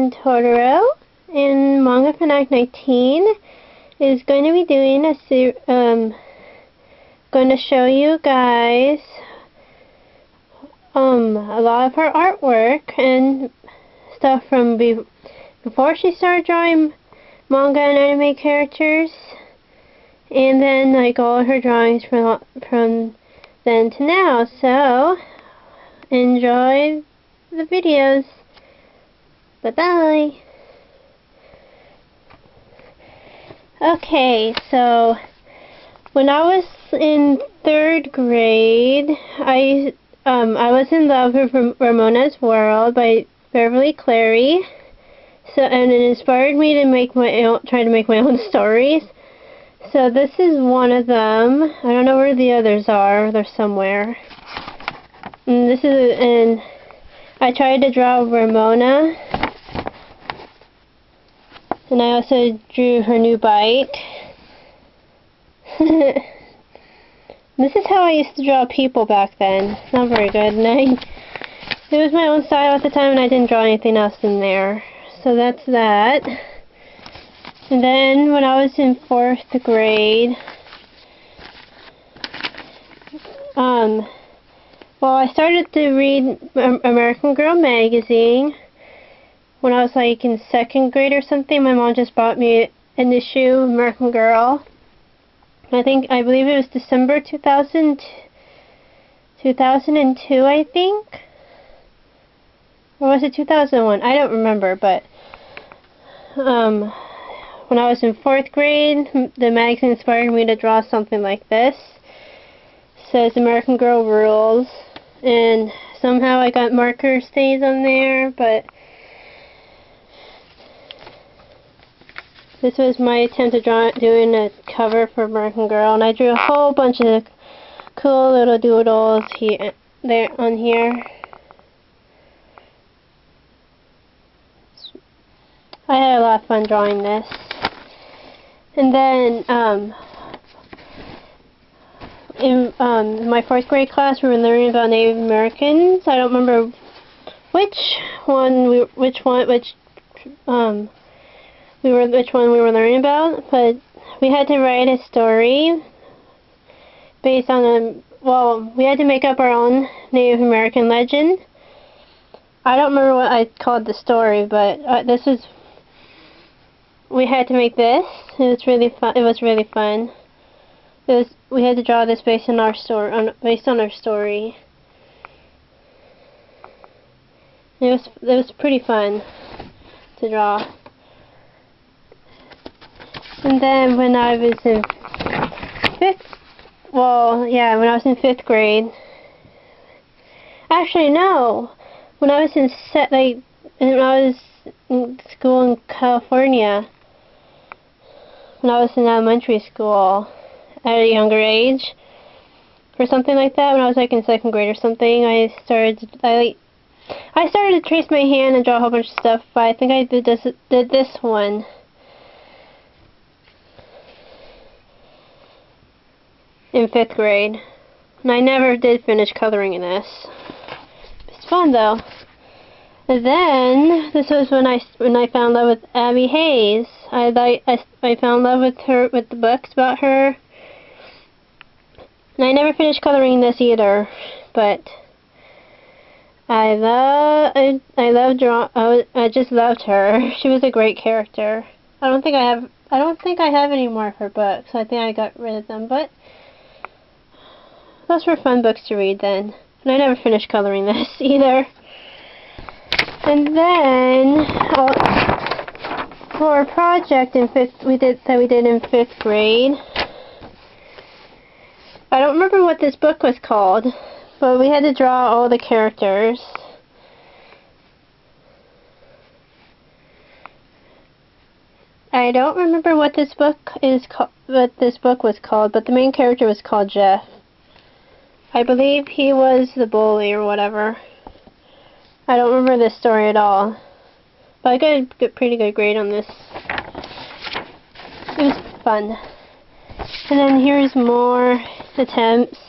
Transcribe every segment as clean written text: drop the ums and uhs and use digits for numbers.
Ken Totoro, and Manga Fanatic 19 is going to be doing going to show you guys a lot of her artwork and stuff from before she started drawing manga and anime characters, and then like all her drawings from then to now. So enjoy the videos. Bye bye. Okay, so when I was in 3rd grade, I was in love with Ramona's World by Beverly Cleary. So, and it inspired me to try to make my own stories. So this is one of them. I don't know where the others are. They're somewhere. And I tried to draw Ramona. And I also drew her new bike. This is how I used to draw people back then. Not very good. And it was my own style at the time, and I didn't draw anything else in there. So that's that. And then when I was in 4th grade, well, I started to read American Girl magazine. When I was like in 2nd grade or something, my mom just bought me an issue of American Girl. I believe it was December 2002, I think. Or was it 2001? I don't remember, but when I was in 4th grade, the magazine inspired me to draw something like this. It says American Girl Rules, and somehow I got marker stains on there, but this was my attempt at doing a cover for American Girl, and I drew a whole bunch of cool little doodles on here. I had a lot of fun drawing this. And then in my 4th grade class, we were learning about Native Americans. I don't remember which one we were learning about, but we had to write a story based on we had to make up our own Native American legend. I don't remember what I called the story, but we had to make this. It was really fun. It was really fun. We had to draw this based on our story. It was pretty fun to draw. And then when I was in 5th grade. Actually, no. When I was in school in California, when I was in elementary school at a younger age, or something like that, when I was like in 2nd grade or something, I started to trace my hand and draw a whole bunch of stuff, but I think I did this one. In 5th grade. And I never did finish coloring in this. It's fun though. And then this was when I fell in love with Abby Hayes. I fell in love with the books about her. And I never finished coloring this either, but I just loved her. She was a great character. I don't think I have any more of her books. I think I got rid of them, but those were fun books to read then. And I never finished coloring this either. And then for a project we did in 5th grade. I don't remember what this book was called, but we had to draw all the characters. I don't remember what this book was called, but the main character was called Jeff. I believe he was the bully or whatever. I don't remember this story at all. But I got a pretty good grade on this. It was fun. And then here's more attempts.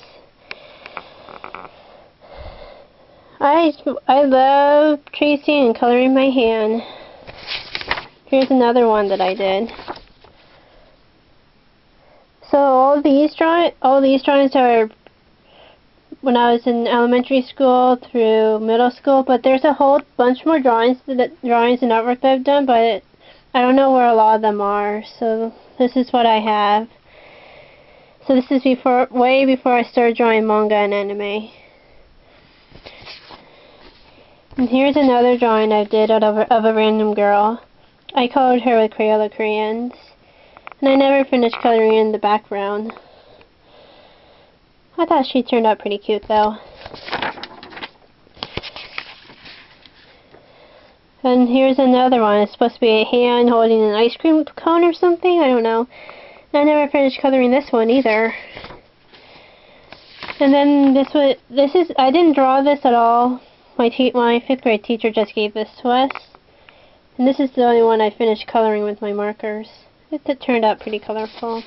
I love tracing and coloring my hand. Here's another one that I did. So all these drawings are when I was in elementary school through middle school, but there's a whole bunch more drawings and artwork that I've done, but I don't know where a lot of them are. So this is what I have. So this is way before I started drawing manga and anime. And here's another drawing I did of a random girl. I colored her with Crayola crayons. And I never finished coloring in the background. I thought she turned out pretty cute though. And here's another one. It's supposed to be a hand holding an ice cream cone or something. I don't know. I never finished coloring this one either. And then I didn't draw this at all. My 5th grade teacher just gave this to us. And this is the only one I finished coloring with my markers. It turned out pretty colorful.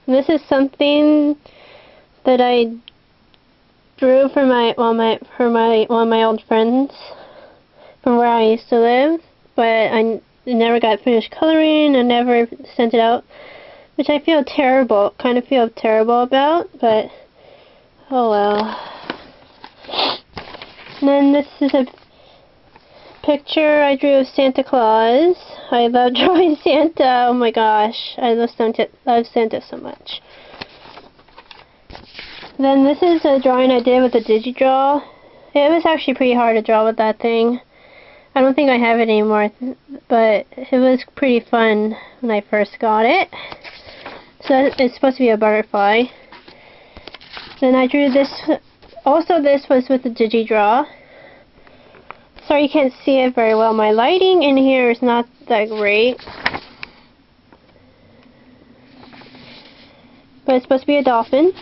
And this is something that I drew for one of my old friends from where I used to live, but I never got finished coloring. I never sent it out, which I feel terrible, kind of feel terrible about, but oh well. And then this is a picture I drew of Santa Claus. I love drawing Santa. Oh my gosh, I love Santa so much. Then this is a drawing I did with a Digidraw. It was actually pretty hard to draw with that thing. I don't think I have it anymore, but it was pretty fun when I first got it. So it's supposed to be a butterfly. Then I drew this. Also, this was with the Digidraw. Sorry you can't see it very well. My lighting in here is not that great. But it's supposed to be a dolphin.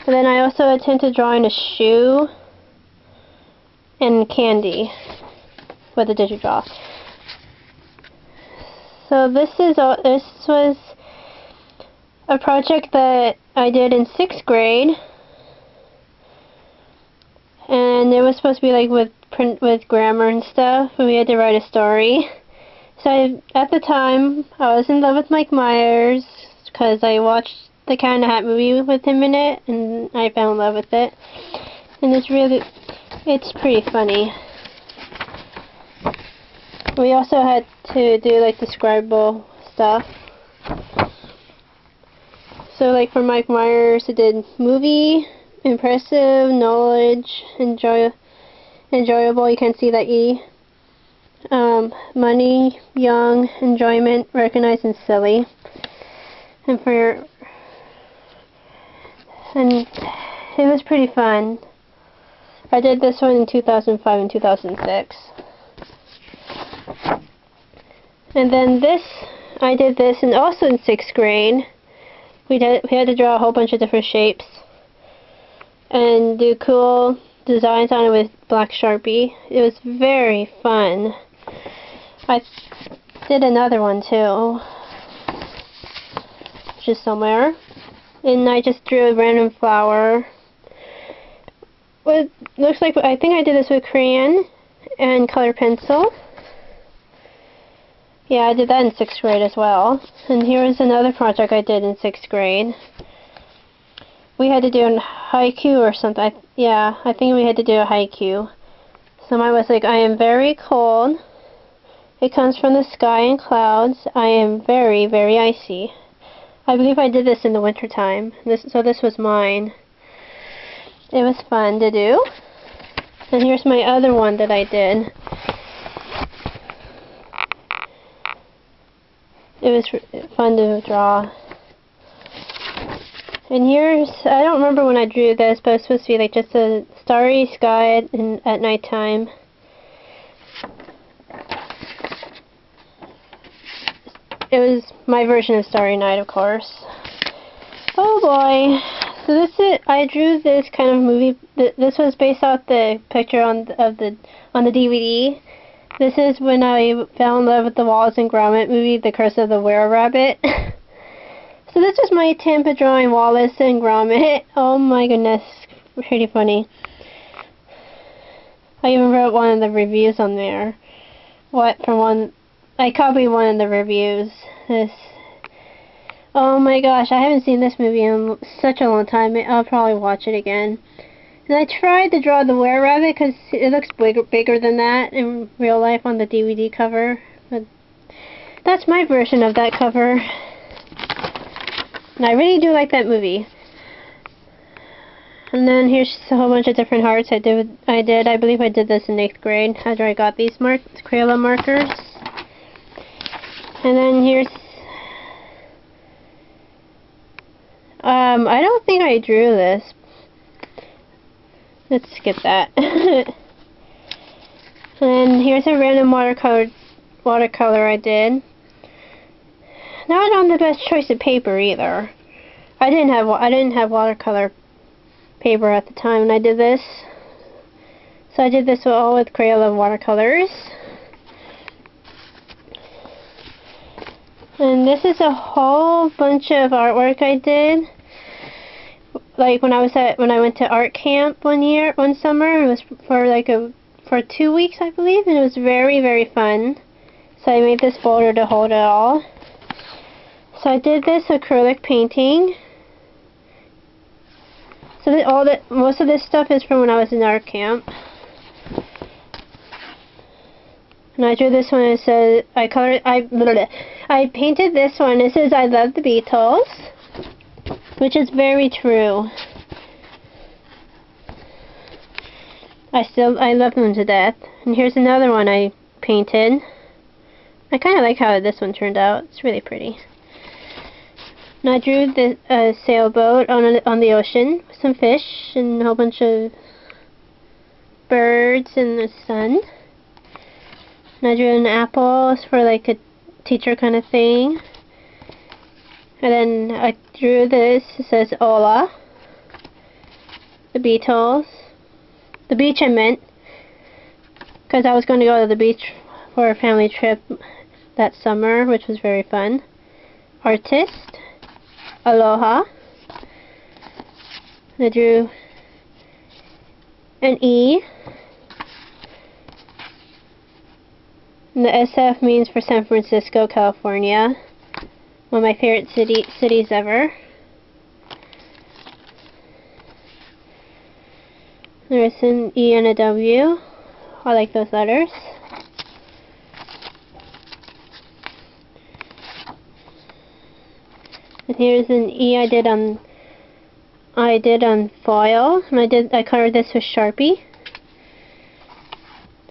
And then I also attempted drawing a shoe and candy with a Digidraw. So this was a project that I did in 6th grade, and it was supposed to be like with grammar and stuff, and we had to write a story. So at the time I was in love with Mike Myers because I watched the Cat in the Hat movie with him in it, and I fell in love with it. And it's pretty funny. We also had to do like the Scribble stuff. So like for Mike Myers, I did movie, impressive, knowledge, enjoyable, you can see that E. Money, young, enjoyment, recognized, and silly. And it was pretty fun. I did this one in 2005 and 2006. And then I did this and also in 6th grade. We had to draw a whole bunch of different shapes and do cool designs on it with black Sharpie. It was very fun. I did another one too, just somewhere. And I just drew a random flower. It looks like, I think I did this with crayon and color pencil. Yeah, I did that in 6th grade as well. And here is another project I did in 6th grade. We had to do a haiku or something. Yeah, I think we had to do a haiku. So mine was like, I am very cold. It comes from the sky and clouds. I am very, very icy. I believe I did this in the winter time. So this was mine. It was fun to do. And here's my other one that I did. It was fun to draw. And here's, I don't remember when I drew this, but it's supposed to be like just a starry sky at nighttime. It was my version of Starry Night, of course. Oh boy. So I drew this kind of movie. This was based off the picture on the DVD. This is when I fell in love with the Wallace and Gromit movie, The Curse of the Were-Rabbit. So this is my attempt at drawing Wallace and Gromit. Oh my goodness. pretty funny. I even wrote one of the reviews on there. I copied one of the reviews. Oh my gosh, I haven't seen this movie in such a long time. I'll probably watch it again. And I tried to draw the were-rabbit because it looks bigger than that in real life on the DVD cover. But that's my version of that cover. And I really do like that movie. And then here's just a whole bunch of different hearts I believe I did this in 8th grade after I got these Crayola markers. And then here's I don't think I drew this. Let's skip that. And here's a random watercolor I did. Not on the best choice of paper either. I didn't have watercolor paper at the time when I did this. So I did this all with Crayola watercolors. And this is a whole bunch of artwork I did. Like when I went to art camp one summer. It was for 2 weeks, I believe, and it was very, very fun. So I made this folder to hold it all. So I did this acrylic painting. So most of this stuff is from when I was in art camp. And I drew this one. It says I painted this one. It says I love the Beatles, which is very true. I love them to death. And here's another one I painted. I kind of like how this one turned out. It's really pretty. And I drew the sailboat on the ocean, some fish, and a whole bunch of birds in the sun. And I drew an apple for like a teacher kind of thing. And then I drew this. It says Hola. The Beatles. The beach I meant. Because I was going to go to the beach for a family trip that summer, which was very fun. Artist. Aloha. I drew an E. And the SF means for San Francisco, California. One of my favorite cities ever. There's an E and a W. I like those letters. And here's an E I did on foil. And I colored this with Sharpie.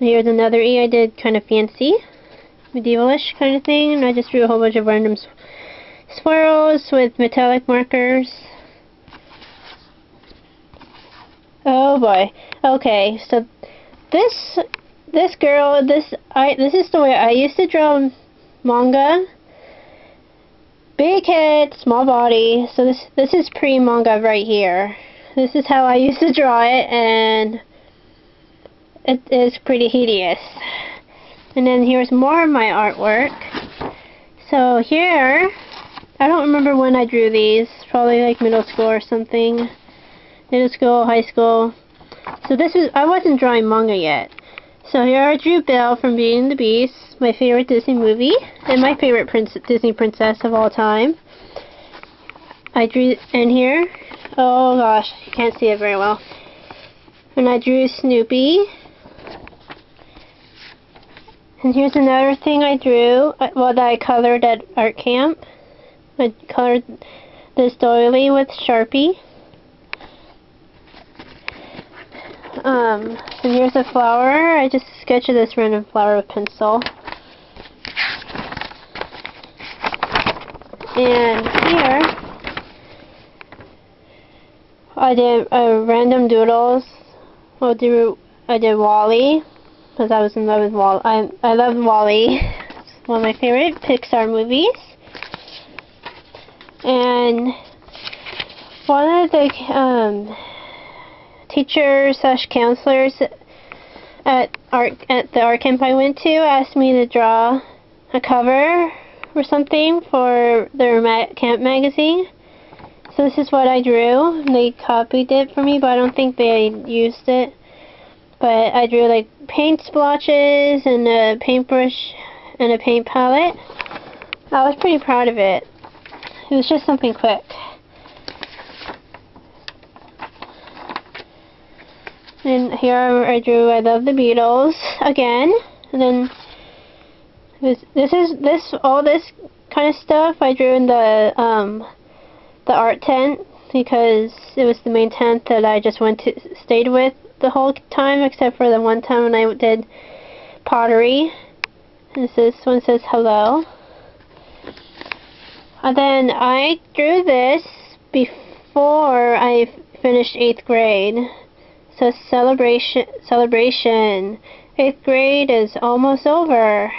Here's another E I did kind of fancy, medievalish kind of thing, and I just drew a whole bunch of random swirls with metallic markers. Oh boy. Okay, so this girl, this is the way I used to draw manga. Big head, small body. So this is pre-manga right here. This is how I used to draw it, and it is pretty hideous. And then here's more of my artwork. So here, I don't remember when I drew these. Probably like middle school or something. Middle school, high school. So I wasn't drawing manga yet. So here I drew Belle from Beauty and the Beast, my favorite Disney movie, and my favorite Disney princess of all time. I drew, and here, oh gosh, you can't see it very well. And I drew Snoopy. And here's another thing I drew, that I colored at art camp. I colored this doily with Sharpie. And here's a flower. I just sketched this random flower with pencil. And here, I did random doodles. I did WALL-E, because I was in love with WALL-E. I love WALL-E. It's one of my favorite Pixar movies. And one of the teachers / counselors at the art camp I went to asked me to draw a cover or something for their camp magazine. So this is what I drew. They copied it for me, but I don't think they used it. But I drew like paint splotches and a paintbrush and a paint palette. I was pretty proud of it. It was just something quick. And here I drew I Love the Beatles again. And then all this kind of stuff I drew in the art tent, because it was the main tent that I just stayed with the whole time, except for the one time when I did pottery. And this one says hello. And then I drew this before I finished 8th grade. So celebration. 8th grade is almost over.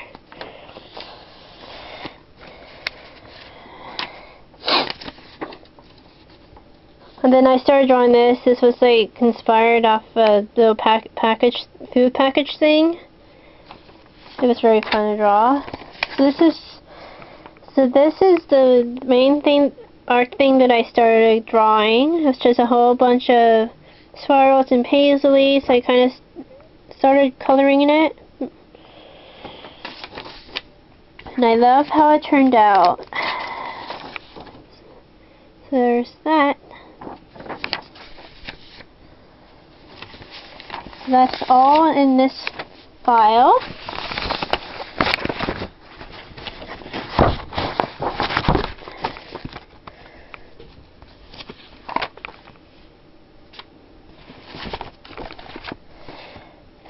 And then I started drawing this. This was like inspired off a little food package thing. It was very fun to draw. So this is the main art thing that I started drawing. It's just a whole bunch of swirls and paisleys. I kind of started coloring in it. And I love how it turned out. So there's that. That's all in this file.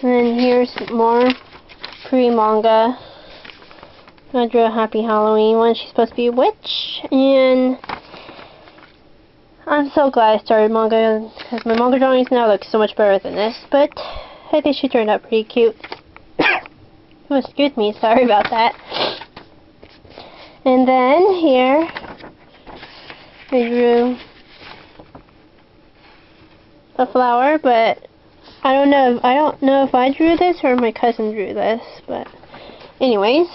And then here's more pre-manga. I drew a Happy Halloween one. She's supposed to be a witch. And I'm so glad I started manga, because my manga drawings now look so much better than this. But I think she turned out pretty cute. Oh, excuse me. Sorry about that. And then here I drew a flower, but I don't know if I drew this or my cousin drew this, but anyways,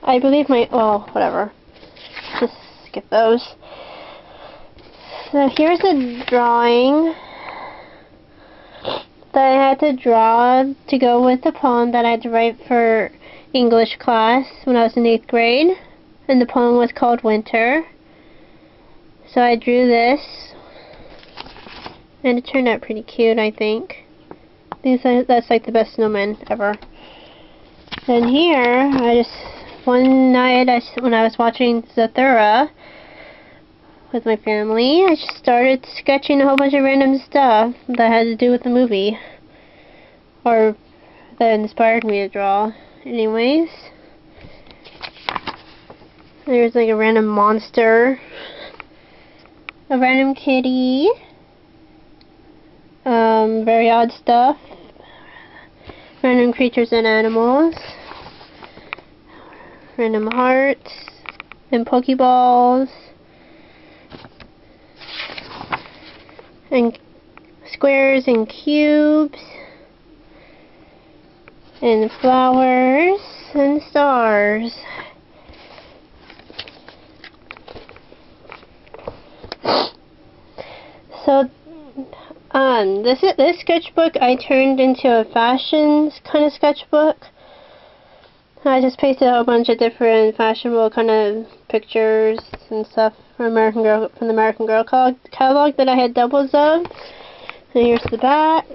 I believe whatever, just skip those. So here's a drawing that I had to draw to go with the poem that I had to write for English class when I was in 8th grade, and the poem was called Winter. So I drew this. And it turned out pretty cute, I think. That's like the best snowman ever. And here, one night when I was watching Zathura with my family, I just started sketching a whole bunch of random stuff that had to do with the movie. Or that inspired me to draw. Anyways. There's like a random monster. A random kitty. Very odd stuff. Random creatures and animals. Random hearts. And Pokeballs. And squares and cubes. And flowers and stars. So this sketchbook I turned into a fashion kind of sketchbook. I just pasted a whole bunch of different fashionable kind of pictures and stuff from the American Girl catalog that I had doubles of. And here's the back.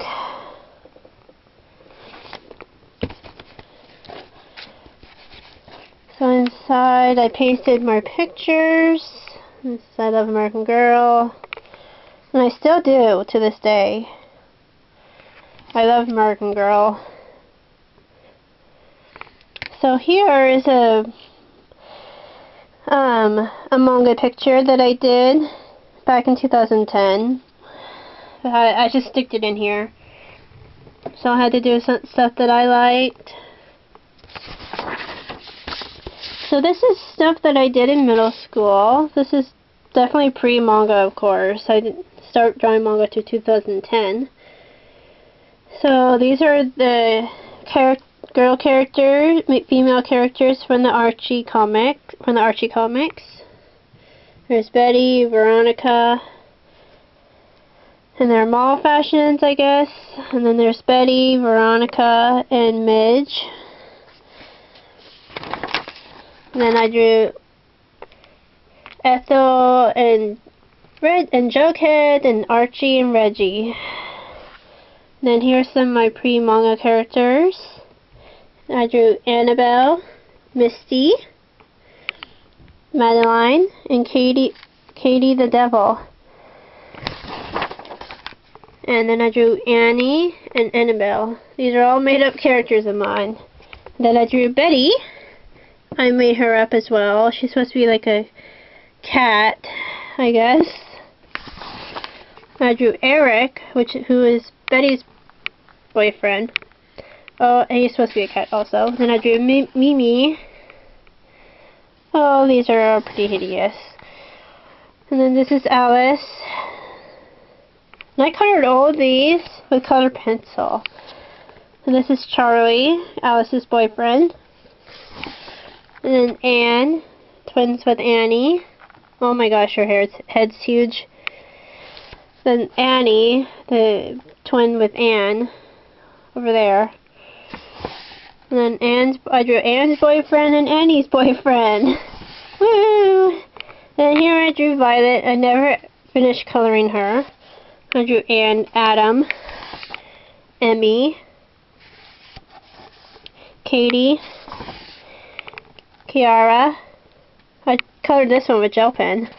So inside I pasted more pictures inside of American Girl. And I still do to this day. I love American Girl. So here is a manga picture that I did back in 2010. I just sticked it in here. So I had to do some stuff that I liked. So this is stuff that I did in middle school. This is definitely pre-manga, of course. I didn't start drawing manga to 2010. So these are the girl characters, female characters from the Archie comics. There's Betty, Veronica, and they're mall fashions, I guess. And then there's Betty, Veronica, and Midge. And then I drew Ethel and Jughead and Archie and Reggie. And then here's some of my pre-manga characters. I drew Annabelle, Misty, Madeline, and Katie the Devil. And then I drew Annie and Annabelle. These are all made up characters of mine. Then I drew Betty. I made her up as well. She's supposed to be like a cat, I guess. I drew Eric, who is Betty's boyfriend. Oh, and he's supposed to be a cat also. Then I drew Mimi. Oh, these are pretty hideous. And then this is Alice. And I colored all of these with colored pencil. And this is Charlie, Alice's boyfriend. And then Anne, twins with Annie. Oh my gosh, her head's huge. Then Annie, the twin with Anne, over there. And then I drew Anne's boyfriend and Annie's boyfriend. Woo! And here I drew Violet. I never finished coloring her. I drew Adam, Emmy, Katie, Kiara. I colored this one with gel pen.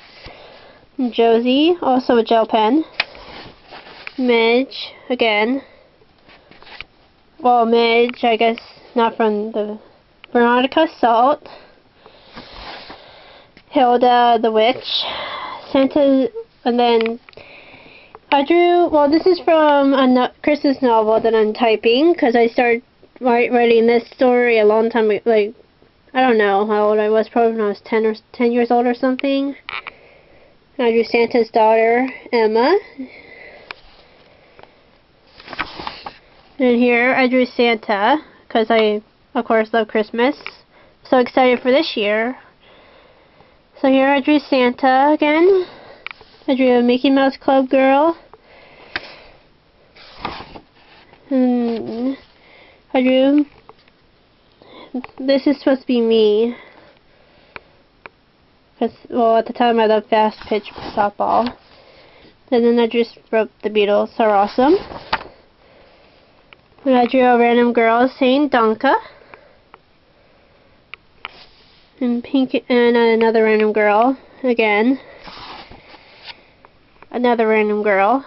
And Josie, also with gel pen. Midge, again. Well, Midge, I guess not from the Veronica Salt. Hilda the Witch. Santa, and then I drew, well, this is from a Christmas novel that I'm typing, because I started writing this story a long time ago, like, I don't know how old I was, probably when I was 10 years old or something. And I drew Santa's daughter, Emma. And here I drew Santa, because I, of course, love Christmas. So excited for this year. So here I drew Santa again. I drew a Mickey Mouse Club girl. And I drew, this is supposed to be me. Because, well, at the time I loved fast pitch softball. And then I just wrote the Beatles are awesome. And I drew a random girl saying Donka. And pink, and another random girl again. Another random girl.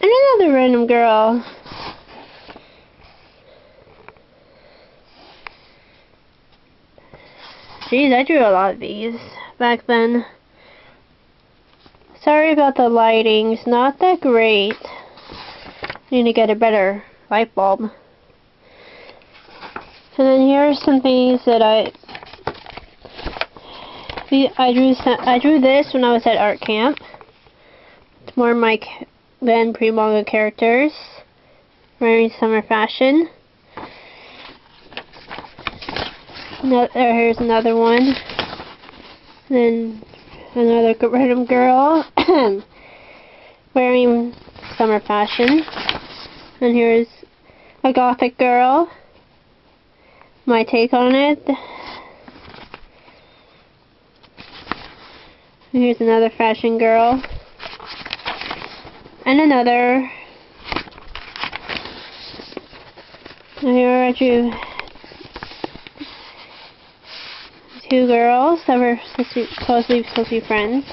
And another random girl. Jeez, I drew a lot of these back then. Sorry about the lighting, it's not that great. Need to get a better light bulb. And then here are some things that I drew this when I was at art camp. It's more Mike Van pre-manga characters wearing summer fashion. Here's another one. Then another random girl wearing summer fashion. And here's a gothic girl. My take on it. And here's another fashion girl. And another. And here I drew two girls that were supposedly supposed to be friends.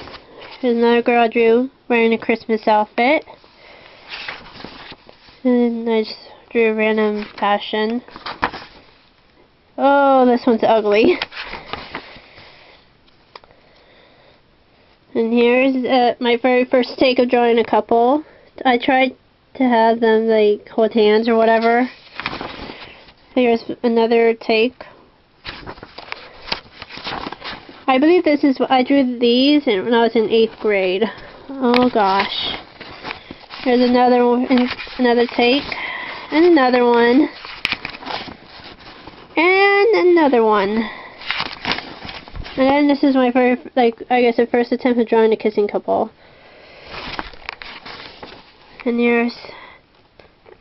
There's another girl I drew wearing a Christmas outfit. And I just drew a random fashion. Oh, this one's ugly. And here's my very first take of drawing a couple. I tried to have them like hold hands or whatever. Here's another take. I believe this is what I drew these when I was in 8th grade. Oh gosh. Here's another one, another take. And another one. And another one. And then this is my first, the first attempt at drawing a kissing couple. And here's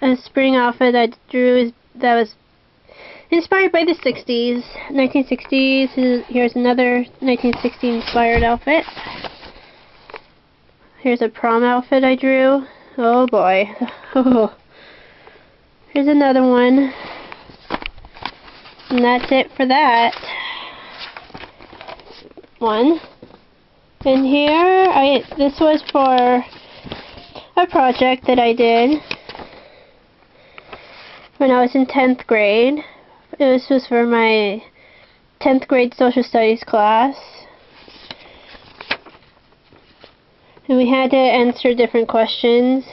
a spring outfit I drew that was inspired by the 60s, 1960s. Here's another 1960 inspired outfit. Here's a prom outfit I drew. Oh boy. Here's another one. And that's it for that one. And here, this was for a project that I did when I was in 10th grade. This was for my 10th grade social studies class. And we had to answer different questions.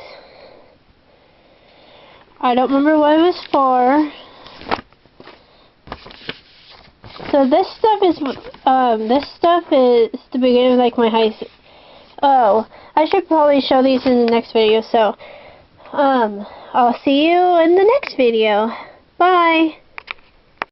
I don't remember what it was for. So this stuff is the beginning of my high school. Oh, I should probably show these in the next video. So, I'll see you in the next video. Bye.